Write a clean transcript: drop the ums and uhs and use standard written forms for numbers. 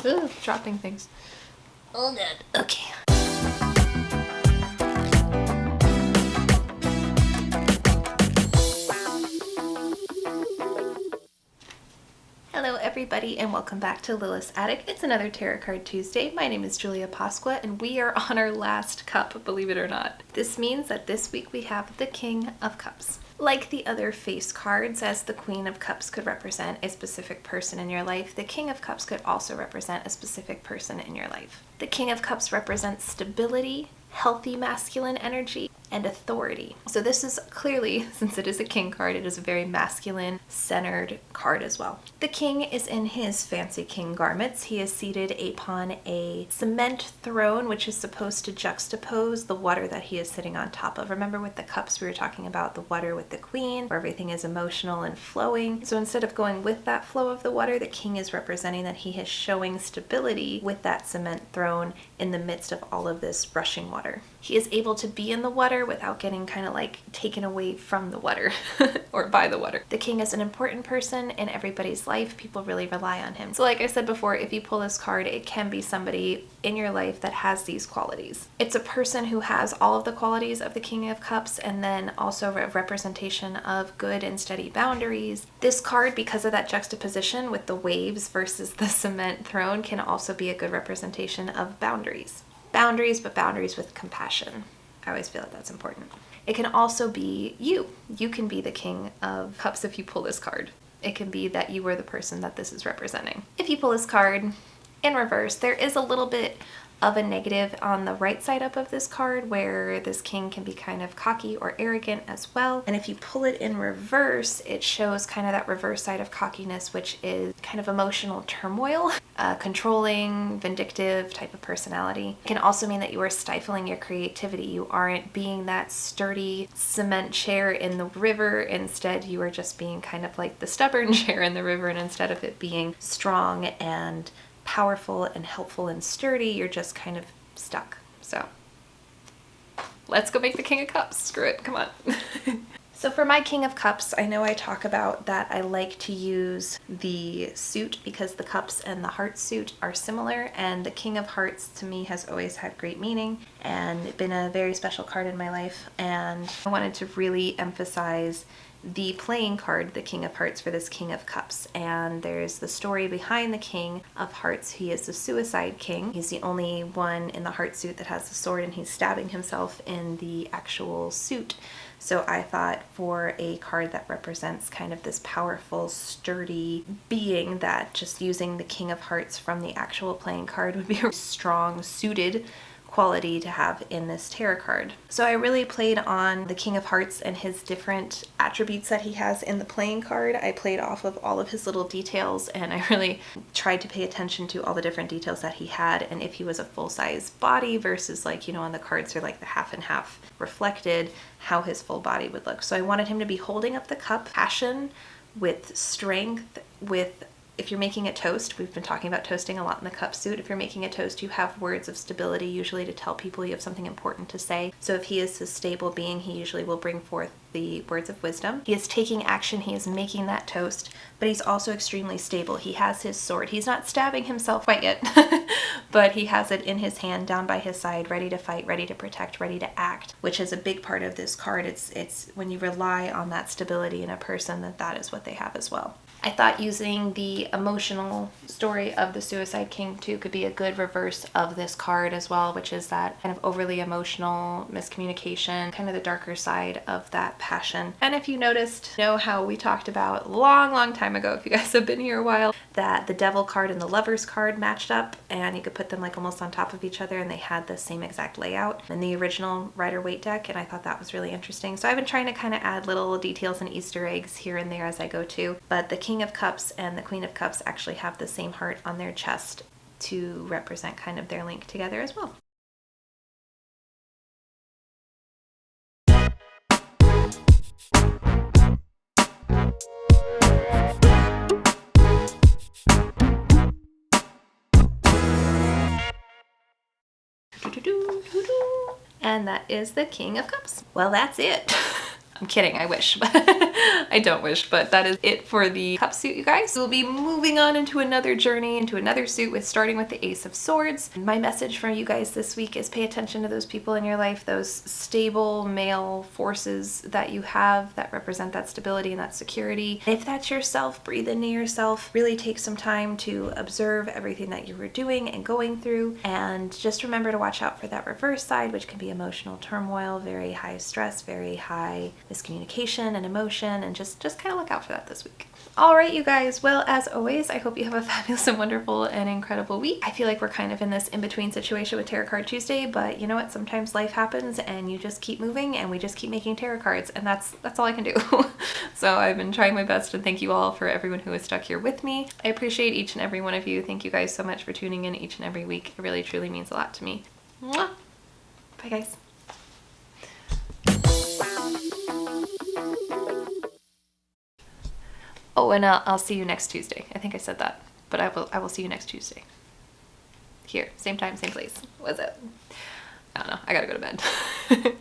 Ugh, dropping things. Oh god. Okay. Hello everybody and welcome back to Lilith's Attic. It's another Tarot Card Tuesday. My name is Julia Pasqua and we are on our last cup, believe it or not. This means that this week we have the King of Cups. Like the other face cards, as the Queen of Cups could represent a specific person in your life, the King of Cups could also represent a specific person in your life. The King of Cups represents stability, healthy masculine energy, and authority. So this is clearly, since it is a king card, it is a very masculine centered card as well. The king is in his fancy king garments. He is seated upon a cement throne, which is supposed to juxtapose the water that he is sitting on top of. Remember with the cups, we were talking about the water with the queen, where everything is emotional and flowing. So instead of going with that flow of the water, the king is representing that he is showing stability with that cement throne in the midst of all of this rushing water. He is able to be in the water without getting kind of like taken away from the water or by the water. The king is an important person in everybody's life. People really rely on him. So like I said before, if you pull this card, it can be somebody in your life that has these qualities. It's a person who has all of the qualities of the King of Cups and then also a representation of good and steady boundaries. This card, because of that juxtaposition with the waves versus the cement throne, can also be a good representation of boundaries. Boundaries, but boundaries with compassion. I always feel like that's important. It can also be you. You can be the King of Cups if you pull this card. It can be that you are the person that this is representing. If you pull this card in reverse, there is a little bit of a negative on the right side up of this card where this king can be kind of cocky or arrogant as well. And if you pull it in reverse, it shows kind of that reverse side of cockiness, which is kind of emotional turmoil, controlling, vindictive type of personality. It can also mean that you are stifling your creativity. You aren't being that sturdy cement chair in the river. Instead, you are just being kind of like the stubborn chair in the river, and instead of it being strong and powerful and helpful and sturdy, you're just kind of stuck. So let's go make the King of Cups. Screw it, come on. So for my King of Cups, I know I talk about that I like to use the suit because the cups and the heart suit are similar, and the King of Hearts to me has always had great meaning and been a very special card in my life, and I wanted to really emphasize the playing card, the King of Hearts, for this King of Cups. And there's the story behind the King of Hearts. He is the suicide king. He's the only one in the heart suit that has the sword, and he's stabbing himself in the actual suit. So I thought for a card that represents kind of this powerful, sturdy being, that just using the King of Hearts from the actual playing card would be a strong, suited quality to have in this tarot card. So I really played on the King of Hearts and his different attributes that he has in the playing card. I played off of all of his little details, and I really tried to pay attention to all the different details that he had, and if he was a full-size body versus, like, you know, on the cards they're like the half and half reflected, how his full body would look. So I wanted him to be holding up the cup, passion with strength, with, if you're making a toast, we've been talking about toasting a lot in the cup suit. If you're making a toast, you have words of stability, usually to tell people you have something important to say. So if he is a stable being, he usually will bring forth the words of wisdom. He is taking action, he is making that toast, but he's also extremely stable. He has his sword. He's not stabbing himself quite yet, but he has it in his hand, down by his side, ready to fight, ready to protect, ready to act, which is a big part of this card. It's when you rely on that stability in a person, that is what they have as well. I thought using the emotional story of the Suicide King too could be a good reverse of this card as well, which is that kind of overly emotional miscommunication, kind of the darker side of that passion. And if you noticed, you know how we talked about long time ago, if you guys have been here a while, that the Devil card and the Lovers card matched up, and you could put them like almost on top of each other, and they had the same exact layout in the original Rider-Waite deck, and I thought that was really interesting. So I've been trying to kind of add little details and Easter eggs here and there as I go too, but the King of Cups and the Queen of Cups actually have the same heart on their chest to represent kind of their link together as well. And that is the King of Cups. Well, that's it. I'm kidding, I wish. I don't wish, but that is it for the cup suit, you guys. We'll be moving on into another journey, into another suit, with starting with the Ace of Swords. My message for you guys this week is pay attention to those people in your life, those stable male forces that you have that represent that stability and that security. If that's yourself, breathe into yourself. Really take some time to observe everything that you were doing and going through, and just remember to watch out for that reverse side, which can be emotional turmoil, very high stress, very high miscommunication and emotion, and just kind of look out for that this week. All right, you guys. Well, as always, I hope you have a fabulous and wonderful and incredible week. I feel like we're kind of in this in-between situation with Tarot Card Tuesday, but you know what? Sometimes life happens and you just keep moving, and we just keep making tarot cards, and that's all I can do. So I've been trying my best, and thank you all for everyone who has stuck here with me. I appreciate each and every one of you. Thank you guys so much for tuning in each and every week. It really truly means a lot to me. Mwah! Bye, guys. Oh, and I'll see you next Tuesday. I think I said that, but I will see you next Tuesday. Here, same time, same place. What's it? I don't know. I gotta go to bed.